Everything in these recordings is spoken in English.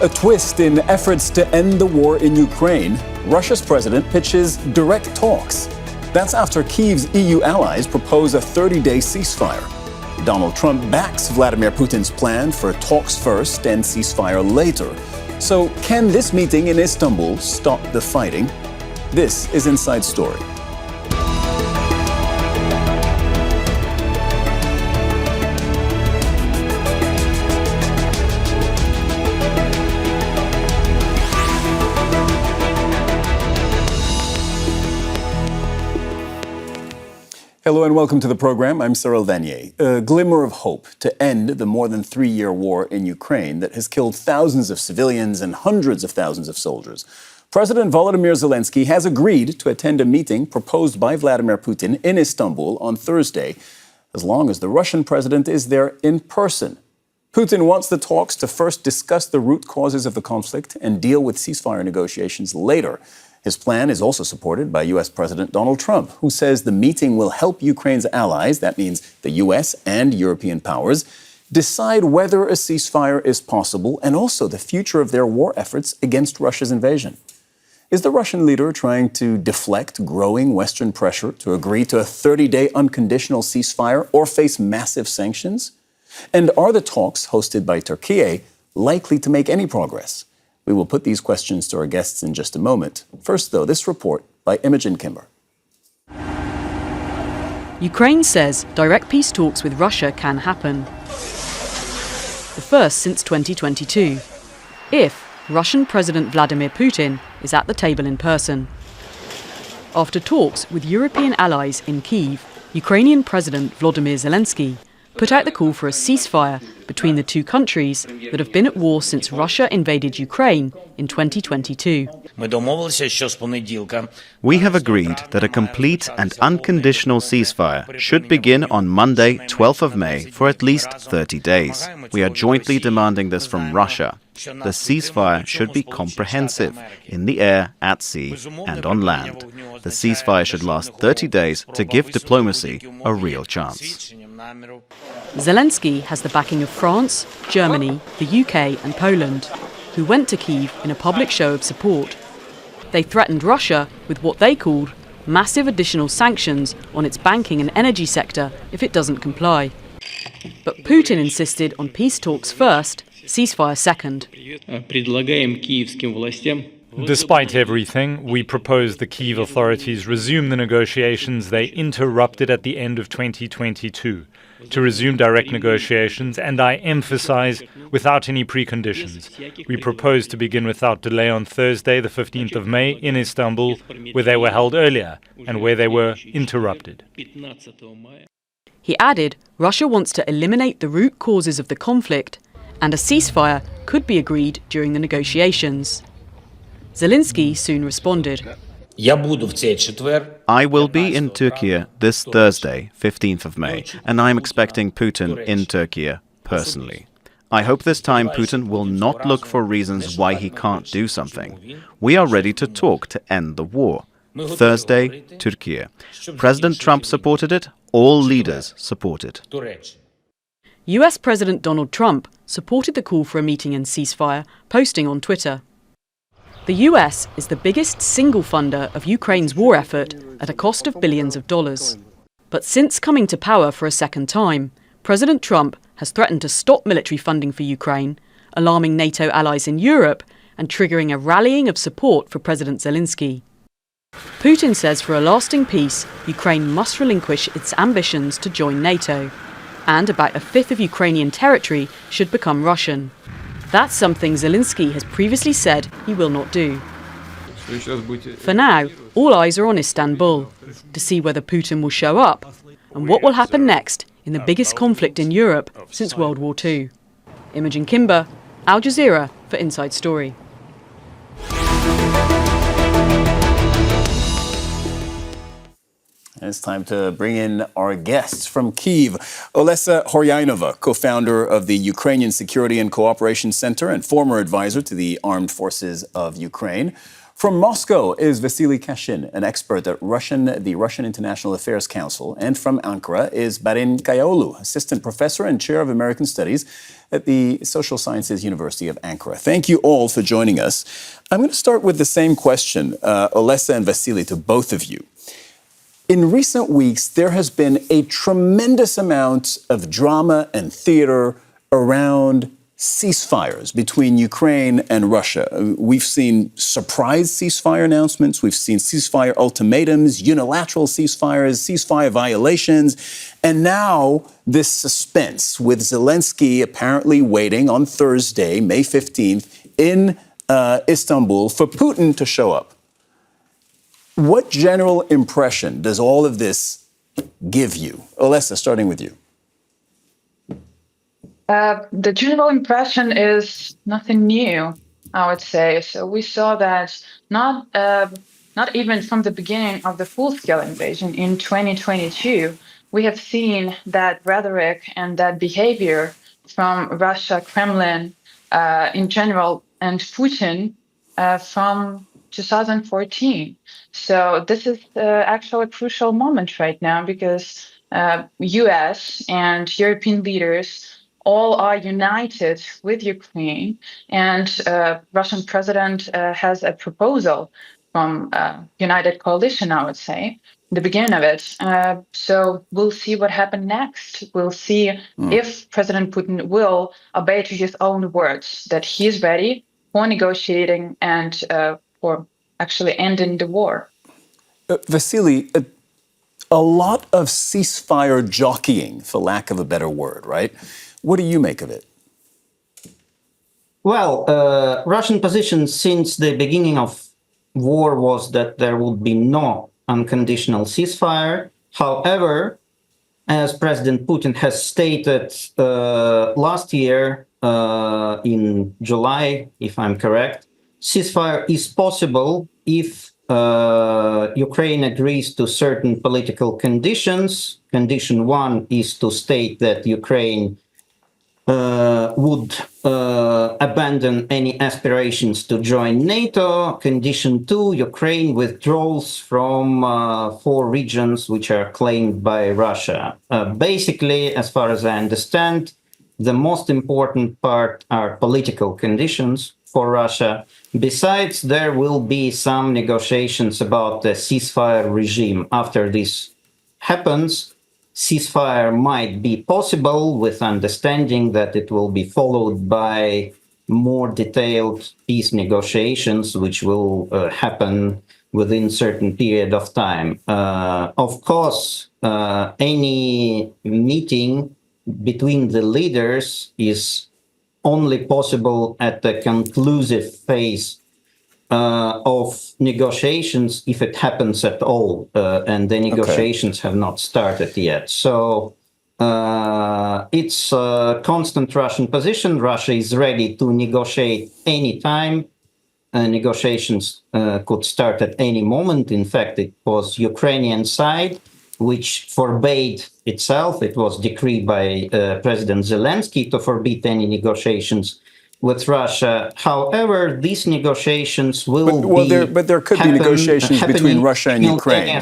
A twist in efforts to end the war in Ukraine, Russia's president pitches direct talks. That's after Kyiv's EU allies propose a 30-day ceasefire. Donald Trump backs Vladimir Putin's plan for talks first and ceasefire later. So can this meeting in Istanbul stop the fighting? This is Inside Story. Hello and welcome to the program. I'm Cyril Vanier. A glimmer of hope to end the more than 3-year war in Ukraine that has killed thousands of civilians and hundreds of thousands of soldiers. President Volodymyr Zelensky has agreed to attend a meeting proposed by Vladimir Putin in Istanbul on Thursday, as long as the Russian president is there in person. Putin wants the talks to first discuss the root causes of the conflict and deal with ceasefire negotiations later. His plan is also supported by U.S. President Donald Trump, who says the meeting will help Ukraine's allies, that means the U.S. and European powers, decide whether a ceasefire is possible and also the future of their war efforts against Russia's invasion. Is the Russian leader trying to deflect growing Western pressure to agree to a 30-day unconditional ceasefire or face massive sanctions? And are the talks hosted by Turkiye likely to make any progress? We will put these questions to our guests in just a moment. First, though, this report by Imogen Kimber. Ukraine says direct peace talks with Russia can happen. The first since 2022, if Russian President Vladimir Putin is at the table in person. After talks with European allies in Kyiv, Ukrainian President Volodymyr Zelensky put out the call for a ceasefire between the two countries that have been at war since Russia invaded Ukraine in 2022. We have agreed that a complete and unconditional ceasefire should begin on Monday, 12th of May, for at least 30 days. We are jointly demanding this from Russia. The ceasefire should be comprehensive, in the air, at sea, and on land. The ceasefire should last 30 days to give diplomacy a real chance. Zelensky has the backing of France, Germany, the UK and Poland, who went to Kyiv in a public show of support. They threatened Russia with what they called massive additional sanctions on its banking and energy sector if it doesn't comply. But Putin insisted on peace talks first, ceasefire second. Despite everything, we propose the Kyiv authorities resume the negotiations they interrupted at the end of 2022, to resume direct negotiations, and I emphasize, without any preconditions. We propose to begin without delay on Thursday, the 15th of May, in Istanbul, where they were held earlier and where they were interrupted. He added Russia wants to eliminate the root causes of the conflict, and a ceasefire could be agreed during the negotiations. Zelensky soon responded. I will be in Turkiye this Thursday, 15th of May, and I'm expecting Putin in Turkiye personally. I hope this time Putin will not look for reasons why he can't do something. We are ready to talk to end the war. Thursday, Turkiye. President Trump supported it. All leaders support it. US President Donald Trump supported the call for a meeting and ceasefire, posting on Twitter. The US is the biggest single funder of Ukraine's war effort at a cost of billions of dollars. But since coming to power for a second time, President Trump has threatened to stop military funding for Ukraine, alarming NATO allies in Europe and triggering a rallying of support for President Zelensky. Putin says for a lasting peace, Ukraine must relinquish its ambitions to join NATO, and about a fifth of Ukrainian territory should become Russian. That's something Zelensky has previously said he will not do. For now, all eyes are on Istanbul to see whether Putin will show up and what will happen next in the biggest conflict in Europe since World War II. Imogen Kimber, Al Jazeera for Inside Story. It's time to bring in our guests from Kyiv. Olesa Horyanova, co-founder of the Ukrainian Security and Cooperation Center and former advisor to the Armed Forces of Ukraine. From Moscow is Vasily Kashin, an expert at the Russian International Affairs Council. And from Ankara is Barin Kayaoğlu, assistant professor and chair of American Studies at the Social Sciences University of Ankara. Thank you all for joining us. I'm going to start with the same question, Olesa and Vasily, to both of you. In recent weeks, there has been a tremendous amount of drama and theater around ceasefires between Ukraine and Russia. We've seen surprise ceasefire announcements. We've seen ceasefire ultimatums, unilateral ceasefires, ceasefire violations, and now this suspense with Zelensky apparently waiting on Thursday, May 15th, in Istanbul for Putin to show up. What general impression does all of this give you? Olesa, starting with you. The general impression is nothing new, I would say. So we saw that not even from the beginning of the full-scale invasion in 2022, we have seen that rhetoric and that behavior from Russia, Kremlin in general, and Putin from 2014. So this is actually a crucial moment right now because US and European leaders all are united with Ukraine, and Russian president has a proposal from United Coalition, I would say, the beginning of it. So we'll see what happens next. We'll see if President Putin will obey to his own words, that he's ready for negotiating and for actually ending the war. Vasily, a lot of ceasefire jockeying, for lack of a better word, right? What do you make of it? Well, Russian position since the beginning of war was that there would be no unconditional ceasefire. However, as President Putin has stated last year in July, if I'm correct, ceasefire is possible if Ukraine agrees to certain political conditions. Condition one is to state that Ukraine would abandon any aspirations to join NATO. Condition two, Ukraine withdraws from 4 regions which are claimed by Russia. Basically, as far as I understand, the most important part are political conditions for Russia. Besides, there will be some negotiations about the ceasefire regime. After this happens, ceasefire might be possible with understanding that it will be followed by more detailed peace negotiations, which will happen within certain period of time. Of course, any meeting between the leaders is only possible at the conclusive phase of negotiations, if it happens at all, and the negotiations have not started yet. So it's a constant Russian position. Russia is ready to negotiate any time. Negotiations could start at any moment. In fact, it was Ukrainian side which forbade itself. It was decreed by President Zelensky to forbid any negotiations with Russia. However, these negotiations will but there could be negotiations between Russia and Ukraine.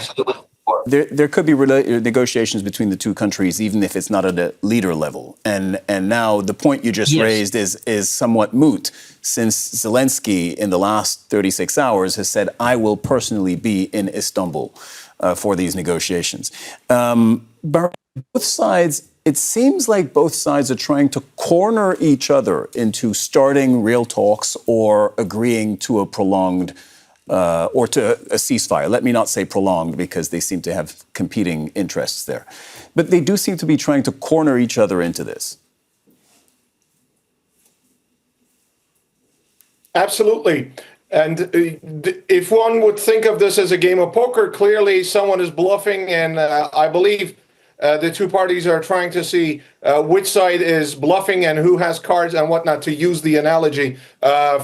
There could be negotiations between the two countries, even if it's not at a leader level. And now the point you just raised is somewhat moot, since Zelensky in the last 36 hours has said, I will personally be in Istanbul for these negotiations. But both sides, it seems like both sides are trying to corner each other into starting real talks or agreeing to a prolonged or to a ceasefire. Let me not say prolonged, because they seem to have competing interests there. But they do seem to be trying to corner each other into this. Absolutely. And if one would think of this as a game of poker, clearly someone is bluffing, and I believe the two parties are trying to see which side is bluffing and who has cards and whatnot, to use the analogy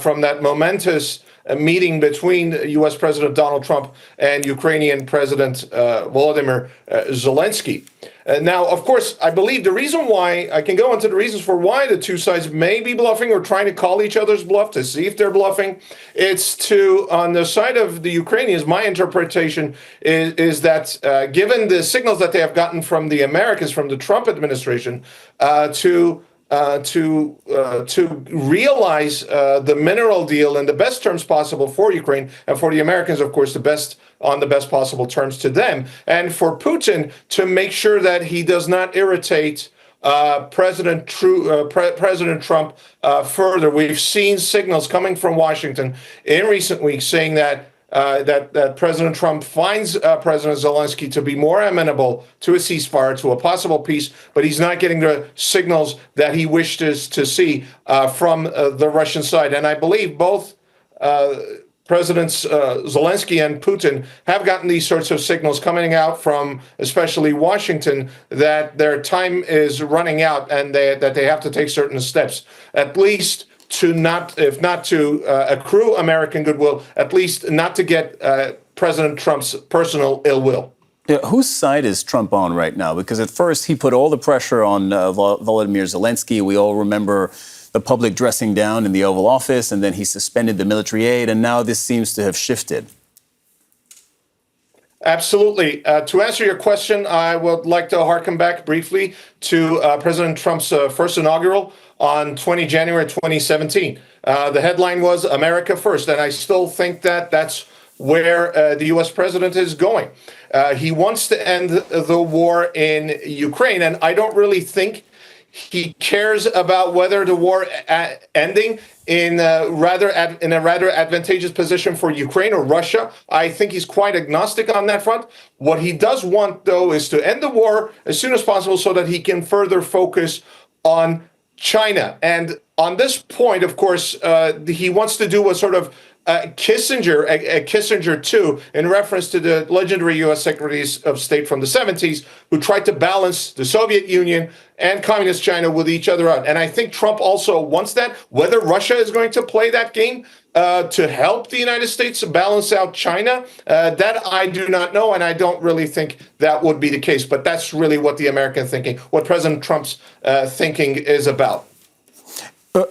from that momentous meeting between U.S. President Donald Trump and Ukrainian President Volodymyr Zelensky. Now, of course, I believe the reason why, I can go into the reasons for why the two sides may be bluffing or trying to call each other's bluff to see if they're bluffing. It's to, on the side of the Ukrainians, my interpretation is that given the signals that they have gotten from the Americans, from the Trump administration, to to realize the mineral deal in the best terms possible for Ukraine, and for the Americans, of course, the best possible terms to them, and for Putin to make sure that he does not irritate President Trump further. We've seen signals coming from Washington in recent weeks saying that that President Trump finds President Zelensky to be more amenable to a ceasefire, to a possible peace, but he's not getting the signals that he wishes to see from the Russian side. And I believe both Presidents Zelensky and Putin have gotten these sorts of signals coming out from especially Washington that their time is running out and that they have to take certain steps, at least to not, if not to accrue American goodwill, at least not to get President Trump's personal ill will. Yeah, whose side is Trump on right now? Because at first he put all the pressure on Volodymyr Zelensky. We all remember the public dressing down in the Oval Office, and then he suspended the military aid, and now this seems to have shifted. Absolutely. To answer your question, I would like to harken back briefly to President Trump's first inaugural on January 2017. The headline was America First, and I still think that that's where the U.S. president is going. He wants to end the war in Ukraine, and I don't really think he cares about whether the war ending in a rather advantageous position for Ukraine or Russia. I think he's quite agnostic on that front. What he does want, though, is to end the war as soon as possible so that he can further focus on China. And on this point, of course, he wants to do a sort of Kissinger too, in reference to the legendary U.S. Secretaries of State from the 70s, who tried to balance the Soviet Union and Communist China with each other out. And I think Trump also wants that. Whether Russia is going to play that game to help the United States balance out China, that I do not know, and I don't really think that would be the case. But that's really what the American thinking, what President Trump's thinking is about.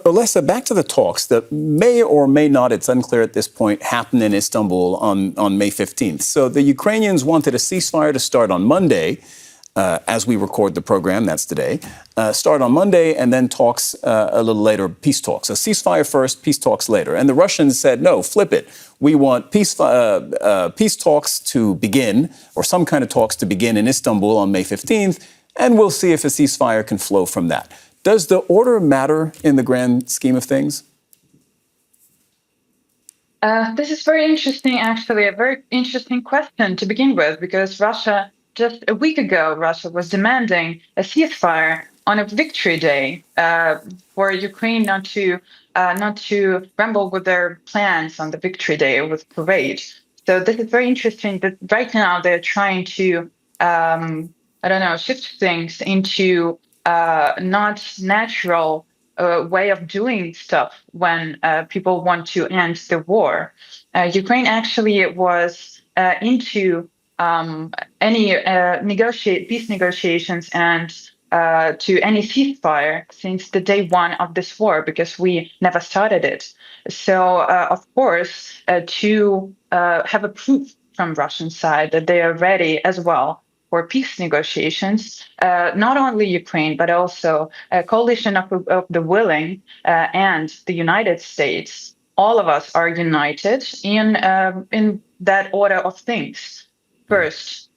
Olesa, back to the talks that may or may not, it's unclear at this point, happen in Istanbul on May 15th. So the Ukrainians wanted a ceasefire to start on Monday, as we record the program, that's today, start on Monday, and then talks a little later, peace talks. A ceasefire first, peace talks later. And the Russians said, no, flip it. We want peace talks to begin, or some kind of talks to begin in Istanbul on May 15th, and we'll see if a ceasefire can flow from that. Does the order matter in the grand scheme of things? This is very interesting, actually, a very interesting question to begin with, because Russia, just a week ago, Russia was demanding a ceasefire on a victory day for Ukraine not to ramble with their plans on the victory day with parade. So this is very interesting that right now they're trying to, shift things into not natural way of doing stuff when people want to end the war. Ukraine actually was into any peace negotiations and to any ceasefire since the day one of this war, because we never started it. So, of course, to have a proof from Russian side that they are ready as well for peace negotiations, not only Ukraine, but also a coalition of the willing and the United States. All of us are united in that order of things. First,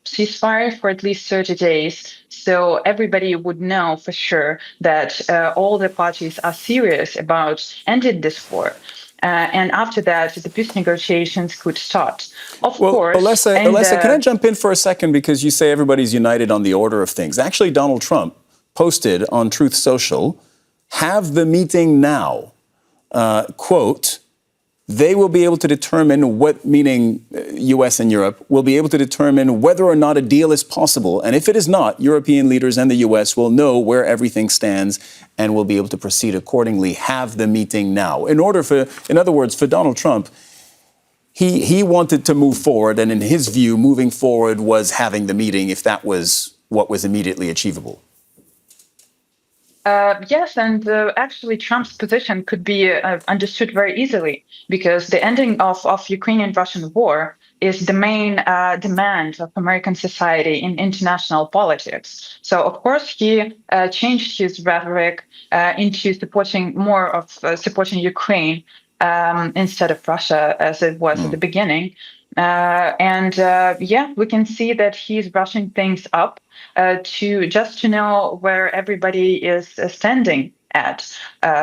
ceasefire for at least 30 days, so everybody would know for sure that all the parties are serious about ending this war. And after that, the peace negotiations could start. Of course. Olesa, can I jump in for a second? Because you say everybody's united on the order of things. Actually, Donald Trump posted on Truth Social, have the meeting now. Quote, they will be able to determine meaning U.S. and Europe, will be able to determine whether or not a deal is possible. And if it is not, European leaders and the U.S. will know where everything stands and will be able to proceed accordingly. Have the meeting now. In other words, for Donald Trump, he wanted to move forward. And in his view, moving forward was having the meeting if that was what was immediately achievable. Yes, and actually Trump's position could be understood very easily, because the ending of Ukrainian-Russian war is the main demand of American society in international politics. So, of course, he changed his rhetoric into supporting more of supporting Ukraine instead of Russia, as it was at the beginning. Yeah, we can see that he's brushing things up to know where everybody is standing at,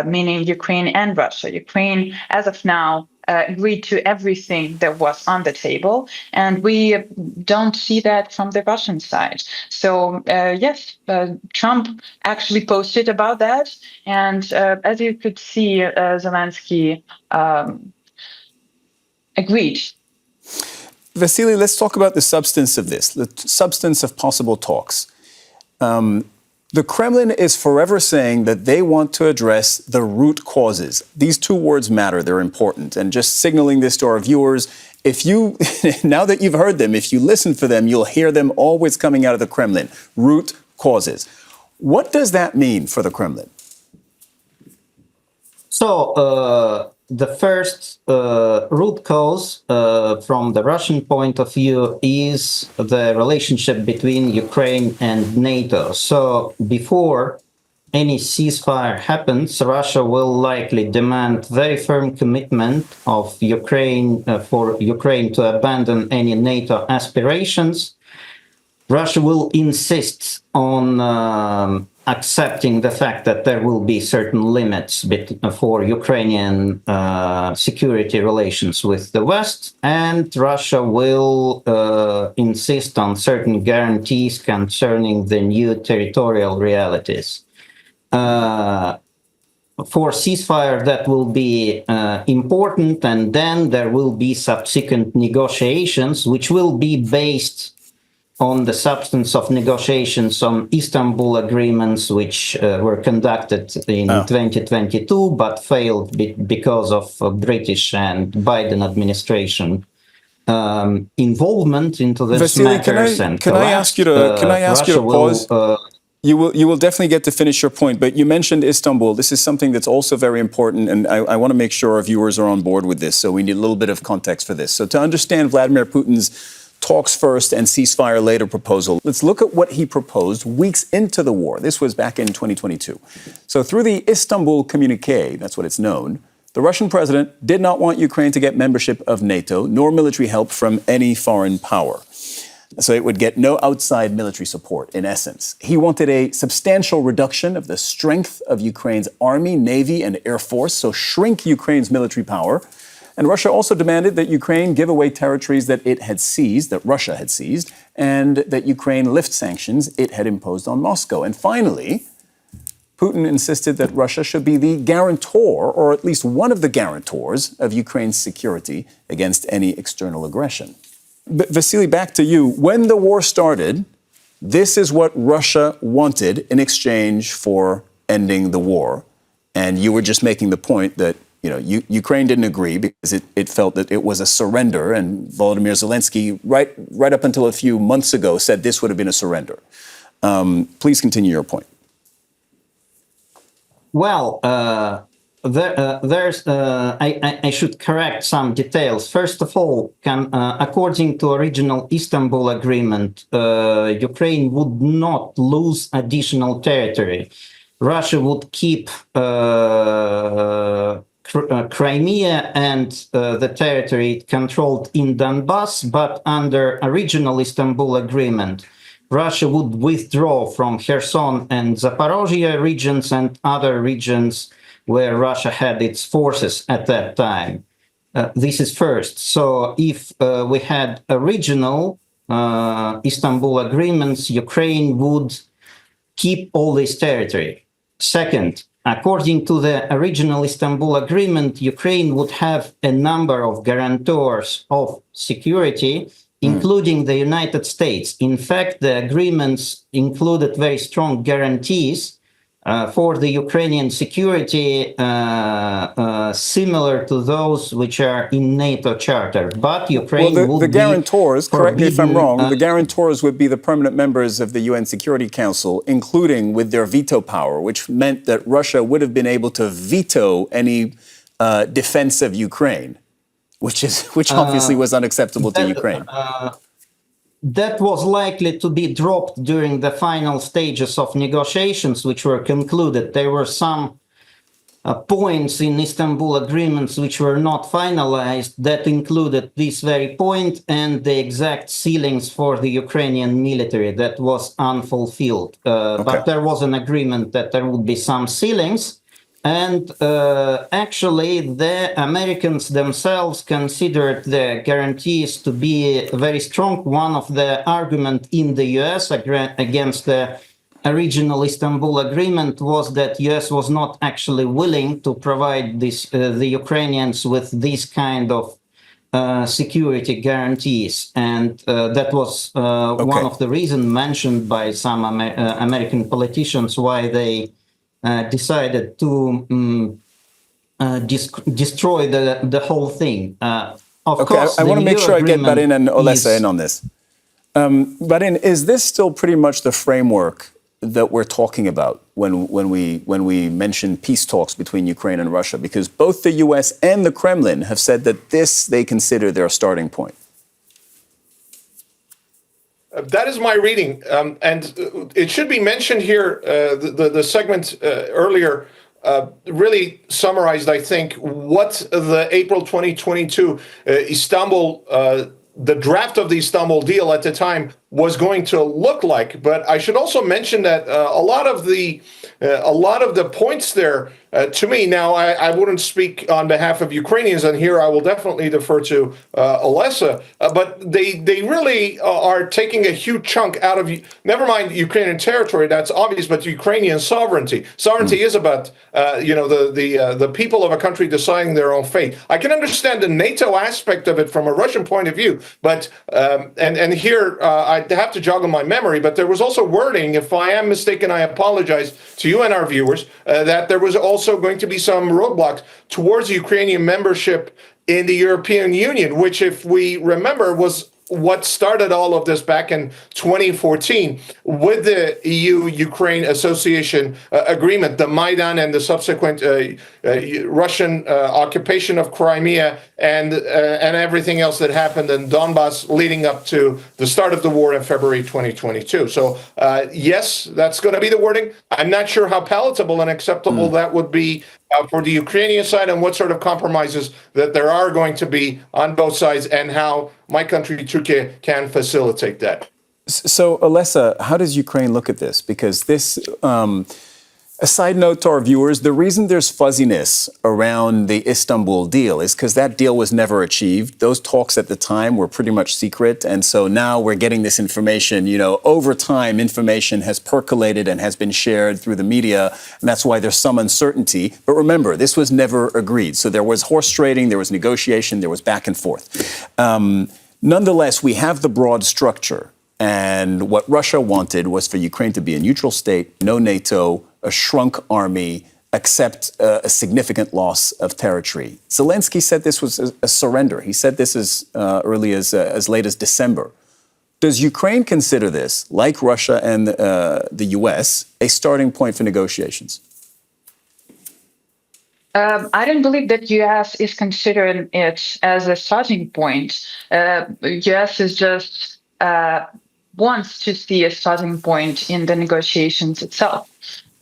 meaning Ukraine and Russia. Ukraine, as of now, agreed to everything that was on the table, and we don't see that from the Russian side. So yes, Trump actually posted about that, and as you could see, Zelensky agreed. Vasily, let's talk about the substance of this, the substance of possible talks. The Kremlin is forever saying that they want to address the root causes. These two words matter, they're important. And just signaling this to our viewers, if you, now that you've heard them, if you listen for them, you'll hear them always coming out of the Kremlin. Root causes. What does that mean for the Kremlin? So, the first root cause from the Russian point of view is the relationship between Ukraine and NATO. So before any ceasefire happens, Russia will likely demand very firm commitment of Ukraine for Ukraine to abandon any NATO aspirations. Russia will insist on accepting the fact that there will be certain limits for Ukrainian security relations with the West, and Russia will insist on certain guarantees concerning the new territorial realities. For ceasefire, that will be important, and then there will be subsequent negotiations, which will be based on the substance of negotiations on Istanbul agreements, which were conducted in 2022, but failed because of British and Biden administration involvement into this Vasily, matters. can I ask you to pause? You will definitely get to finish your point, but you mentioned Istanbul. This is something that's also very important, and I want to make sure our viewers are on board with this, so we need a little bit of context for this. So to understand Vladimir Putin's talks first and ceasefire later proposal, let's look at what he proposed weeks into the war. This was back in 2022. So through the Istanbul communique, that's what it's known, the Russian president did not want Ukraine to get membership of NATO, nor military help from any foreign power. So it would get no outside military support, in essence. He wanted a substantial reduction of the strength of Ukraine's army, navy, and air force, so shrink Ukraine's military power. And Russia also demanded that Ukraine give away territories that it had seized, that Russia had seized, and that Ukraine lift sanctions it had imposed on Moscow. And finally, Putin insisted that Russia should be the guarantor, or at least one of the guarantors, of Ukraine's security against any external aggression. But Vasily, back to you. When the war started, this is what Russia wanted in exchange for ending the war. And you were just making the point that Ukraine didn't agree because it felt that it was a surrender, and Volodymyr Zelensky, right up until a few months ago, said this would have been a surrender. Please continue your point. Well, I should correct some details. First of all, according to original Istanbul agreement, Ukraine would not lose additional territory. Russia would keep Crimea and the territory it controlled in Donbass, but under original Istanbul agreement, Russia would withdraw from Kherson and Zaporozhye regions and other regions where Russia had its forces at that time. This is first. So if we had original Istanbul agreements, Ukraine would keep all this territory. Second, according to the original Istanbul agreement, Ukraine would have a number of guarantors of security, including the United States. In fact, the agreements included very strong guarantees for the Ukrainian security, similar to those which are in NATO charter. But Ukraine would the guarantors, correct me if I'm wrong, forbidden, the guarantors would be the permanent members of the UN Security Council, including with their veto power, which meant that Russia would have been able to veto any defense of Ukraine. which obviously was unacceptable to Ukraine. That was likely to be dropped during the final stages of negotiations, which were concluded. There were some points in Istanbul agreements which were not finalized that included this very point and the exact ceilings for the Ukrainian military that was unfulfilled. But there was an agreement that there would be some ceilings. And actually, the Americans themselves considered the guarantees to be very strong. One of the arguments in the US against the original Istanbul agreement was that US was not actually willing to provide the Ukrainians with these kind of security guarantees. And that was one of the reasons mentioned by some American politicians why they decided to destroy the whole thing. Of course, I want to make sure I get Barin and Olesa in on this. Barin, is this still pretty much the framework that we're talking about when we mention peace talks between Ukraine and Russia? Because both the US and the Kremlin have said that this they consider their starting point. That is my reading, and it should be mentioned here. The segment earlier really summarized, I think, what the April 2022 Istanbul, the draft of the Istanbul deal at the time was going to look like. But I should also mention that a lot of the points there, to me, now I wouldn't speak on behalf of Ukrainians, and here I will definitely defer to Olesa, but they really are taking a huge chunk out of, never mind Ukrainian territory, that's obvious, but Ukrainian sovereignty. Sovereignty is about, the people of a country deciding their own fate. I can understand the NATO aspect of it from a Russian point of view, but, and here I have to joggle my memory, but there was also wording, if I am mistaken, I apologize to you and our viewers, that there was also going to be some roadblocks towards Ukrainian membership in the European Union, which, if we remember, was what started all of this back in 2014 with the EU-Ukraine Association Agreement, the Maidan and the subsequent Russian occupation of Crimea and everything else that happened in Donbass leading up to the start of the war in February 2022. So yes, that's going to be the wording. I'm not sure how palatable and acceptable that would be for the Ukrainian side, and what sort of compromises that there are going to be on both sides, and how my country, Turkiye, can facilitate that. So, Olesa, how does Ukraine look at this? Because this, a side note to our viewers, the reason there's fuzziness around the Istanbul deal is because that deal was never achieved. Those talks at the time were pretty much secret. And so now we're getting this information, over time, information has percolated and has been shared through the media. And that's why there's some uncertainty. But remember, this was never agreed. So there was horse trading, there was negotiation, there was back and forth. Nonetheless, we have the broad structure. And what Russia wanted was for Ukraine to be a neutral state, no NATO, a shrunk army, accept a significant loss of territory. Zelensky said this was a surrender. He said this as early as late as December. Does Ukraine consider this, like Russia and the US, a starting point for negotiations? I don't believe that US is considering it as a starting point. US is just wants to see a starting point in the negotiations itself.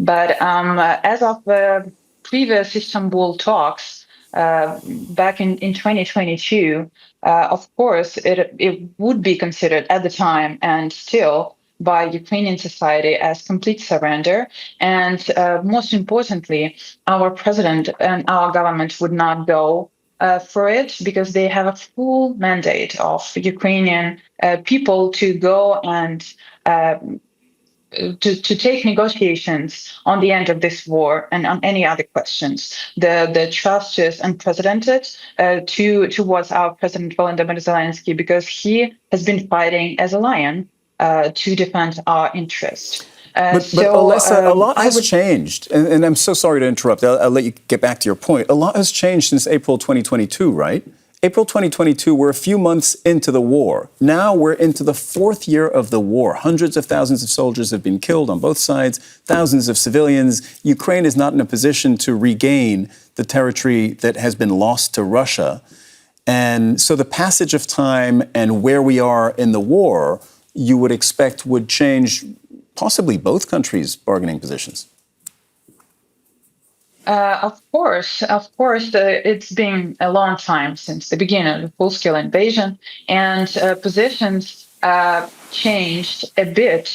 But as of the previous Istanbul talks back in 2022, of course, it would be considered at the time and still by Ukrainian society as complete surrender. And most importantly, our president and our government would not go for it, because they have a full mandate of Ukrainian people to go and to take negotiations on the end of this war and on any other questions. The trust is unprecedented towards our President Volodymyr Zelensky, because he has been fighting as a lion to defend our interest. But Olesa, a lot has changed, and I'm so sorry to interrupt. I'll let you get back to your point. A lot has changed since April 2022, right? April 2022, we're a few months into the war. Now we're into the fourth year of the war. Hundreds of thousands of soldiers have been killed on both sides, thousands of civilians. Ukraine is not in a position to regain the territory that has been lost to Russia. And so the passage of time and where we are in the war, you would expect would change possibly both countries' bargaining positions. Of course, it's been a long time since the beginning of the full-scale invasion, and positions changed a bit.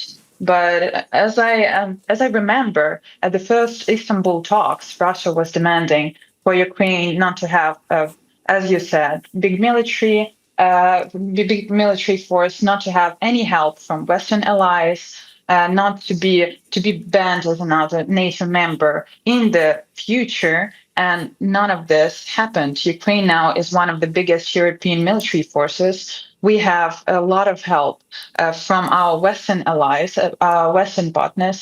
But as I remember, at the first Istanbul talks, Russia was demanding for Ukraine not to have, as you said, big military force, not to have any help from Western allies. Not to be banned as another NATO member in the future, and none of this happened. Ukraine now is one of the biggest European military forces. We have a lot of help from our Western allies, our Western partners,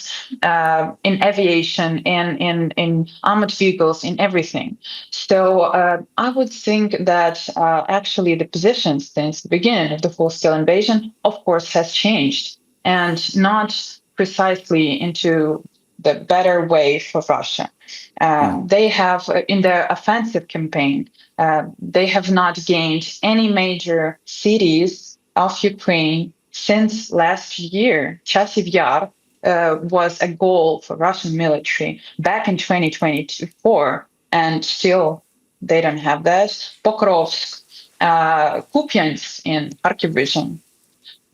in aviation, in armored vehicles, in everything. So I would think that actually the positions since the beginning of the full-scale invasion, of course, has changed, and not precisely into the better way for Russia. They have, in their offensive campaign, they have not gained any major cities of Ukraine since last year. Ceasefire was a goal for Russian military back in 2024, and still they don't have that. Pokrovsk, Kupiansk in Kharkiv region,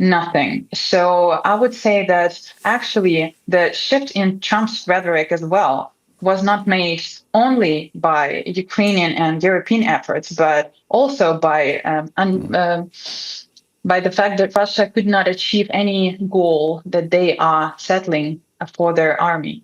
nothing. So I would say that actually the shift in Trump's rhetoric as well was not made only by Ukrainian and European efforts, but also by the fact that Russia could not achieve any goal that they are settling for their army.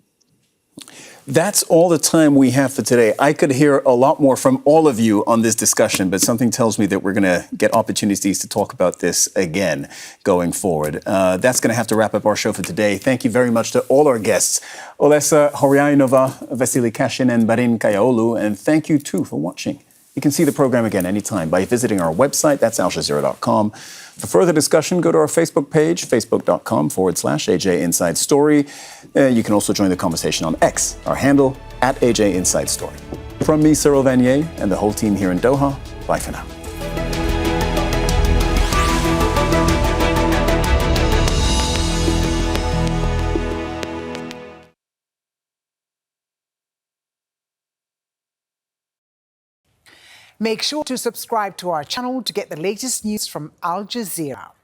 That's all the time we have for today. I could hear a lot more from all of you on this discussion, but something tells me that we're going to get opportunities to talk about this again going forward. That's going to have to wrap up our show for today. Thank you very much to all our guests, Olesa Horyainova, Vasily Kashin, and Barin Kayaolu, and thank you too for watching. You can see the program again anytime by visiting our website, that's aljazeera.com. For further discussion, go to our Facebook page, facebook.com/AJ Inside Story. You can also join the conversation on X, our handle, @AJ Inside Story. From me, Cyril Vanier, and the whole team here in Doha, bye for now. Make sure to subscribe to our channel to get the latest news from Al Jazeera.